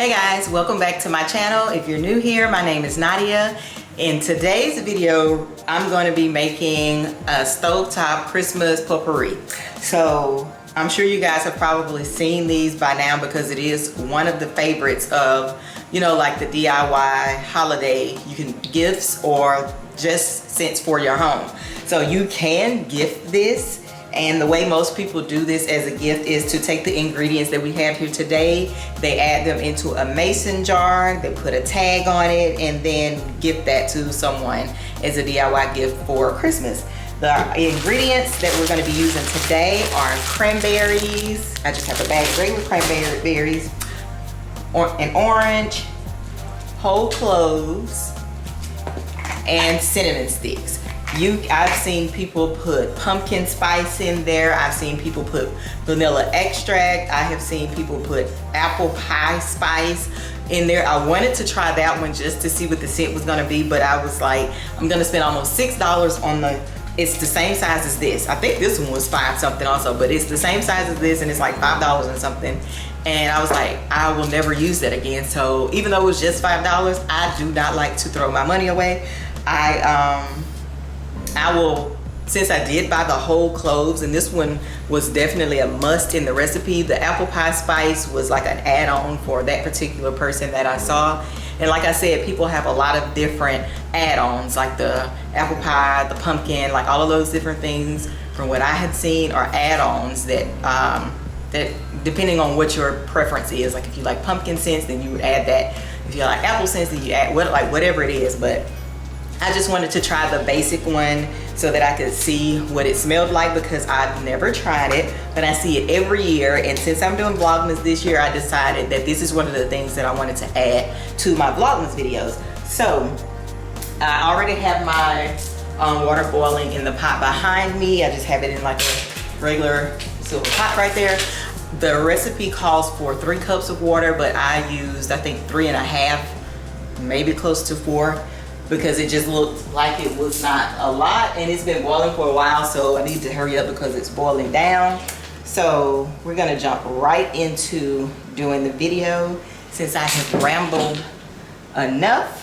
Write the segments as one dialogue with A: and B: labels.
A: Hey guys, welcome back to my channel. If you're new here, my name is Nadia. In today's video, I'm going to be making a stovetop Christmas potpourri. So I'm sure you guys have probably seen these by now because it is one of the favorites of, you know, like the DIY holiday. You can gifts or just scents for your home. So you can gift this. And the way most people do this as a gift is to take the ingredients that we have here today, they add them into a mason jar, they put a tag on it, and then gift that to someone as a DIY gift for Christmas. The ingredients that we're going to be using today are cranberries. I just have a bag of regular cranberries, an orange, whole cloves, and cinnamon sticks. I've seen people put pumpkin spice in there. I've seen people put vanilla extract. I have seen people put apple pie spice in there. I wanted to try that one just to see what the scent was gonna be, but I was like, I'm gonna spend almost $6 on it's the same size as this. I think this one was $5 something also, but it's the same size as this and it's like $5 and something. And I was like, I will never use that again. So even though it was just $5, I do not like to throw my money away. I will, since I did buy the whole cloves, and this one was definitely a must in the recipe. The apple pie spice was like an add-on for that particular person that I saw. And like I said, people have a lot of different add-ons, like the apple pie, the pumpkin, like all of those different things from what I had seen are add-ons that that depending on what your preference is. Like if you like pumpkin scents, then you would add that. If you like apple scents, then you add whatever it is. But I just wanted to try the basic one so that I could see what it smelled like because I've never tried it, but I see it every year. And since I'm doing Vlogmas this year, I decided that this is one of the things that I wanted to add to my Vlogmas videos. So I already have my water boiling in the pot behind me. I just have it in like a regular silver pot right there. The recipe calls for 3 cups of water, but I used, I think, 3.5, maybe close to 4. Because it just looked like it was not a lot and it's been boiling for a while, so I need to hurry up because it's boiling down. So we're gonna jump right into doing the video since I have rambled enough.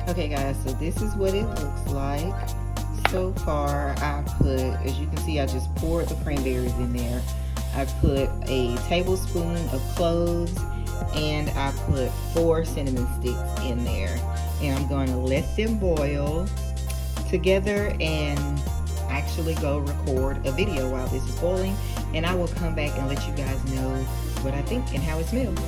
A: Okay guys, so this is what it looks like. So far I put, as you can see, I just poured the cranberries in there. I put a tablespoon of cloves and I put 4 cinnamon sticks in there. And I'm going to let them boil together and actually go record a video while this is boiling. And I will come back and let you guys know what I think and how it smells.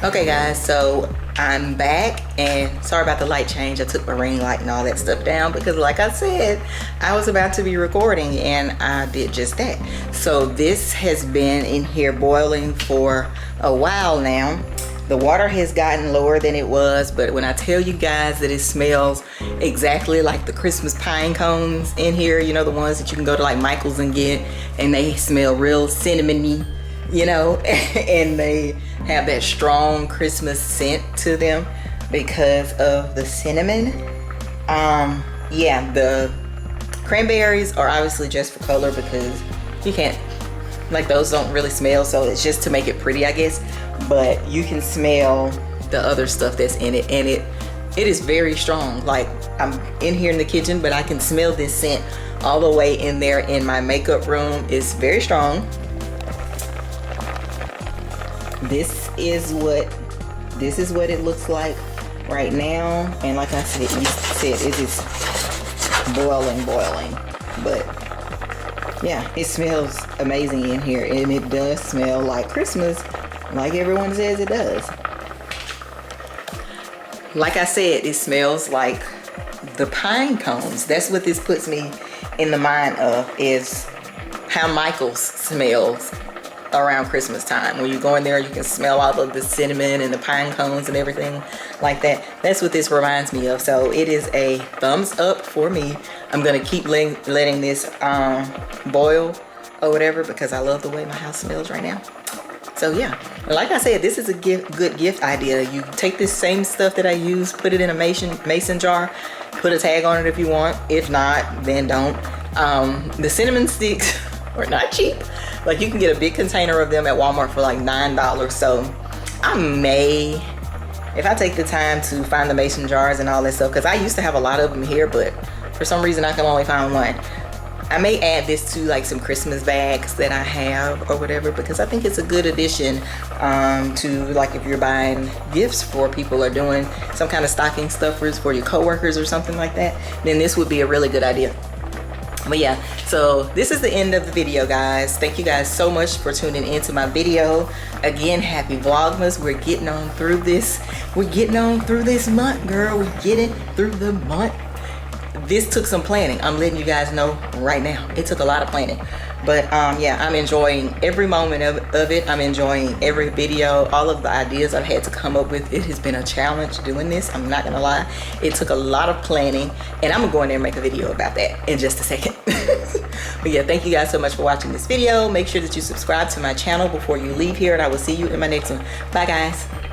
A: Okay guys, so I'm back and sorry about the light change. I took my ring light and all that stuff down because like I said, I was about to be recording and I did just that. So this has been in here boiling for a while now. The water has gotten lower than it was, but when I tell you guys that it smells exactly like the Christmas pine cones in here, you know, the ones that you can go to like Michael's and get, and they smell real cinnamony, you know, and they have that strong Christmas scent to them because of the cinnamon. Yeah, the cranberries are obviously just for color because you can't, like those don't really smell, so it's just to make it pretty, I guess. But you can smell the other stuff that's in it, and it is very strong. Like I'm in here in the kitchen, but I can smell this scent all the way in there in my makeup room. It's very strong. This is what it looks like right now, and like I said, it is boiling, but yeah, it smells amazing in here, and it does smell like Christmas, like everyone says it does. Like I said, it smells like the pine cones. That's what this puts me in the mind of, is how Michael's smells around Christmas time. When you go in there, you can smell all of the cinnamon and the pine cones and everything like that. That's what this reminds me of. So it is a thumbs up for me. I'm gonna keep letting this boil or whatever, because I love the way my house smells right now. So yeah, like I said, this is a good gift idea. You take this same stuff that I use, put it in a mason jar, put a tag on it if you want. If not, then don't. The cinnamon sticks are not cheap. Like, you can get a big container of them at Walmart for like $9. So I may, if I take the time to find the mason jars and all that stuff, because I used to have a lot of them here, but for some reason I can only find one. I may add this to like some Christmas bags that I have or whatever, because I think it's a good addition to, like, if you're buying gifts for people or doing some kind of stocking stuffers for your coworkers or something like that, then this would be a really good idea. But yeah, so this is the end of the video, guys. Thank you guys so much for tuning into my video. Again, happy Vlogmas. We're getting on through this. We're getting on through this month, girl. We're getting through the month. This took some planning. I'm letting you guys know right now. It took a lot of planning. But yeah, I'm enjoying every moment of it. I'm enjoying every video, all of the ideas I've had to come up with. It has been a challenge doing this. I'm not gonna lie. It took a lot of planning, and I'm gonna go in there and make a video about that in just a second. But yeah, thank you guys so much for watching this video. Make sure that you subscribe to my channel before you leave here, and I will see you in my next one. Bye, guys.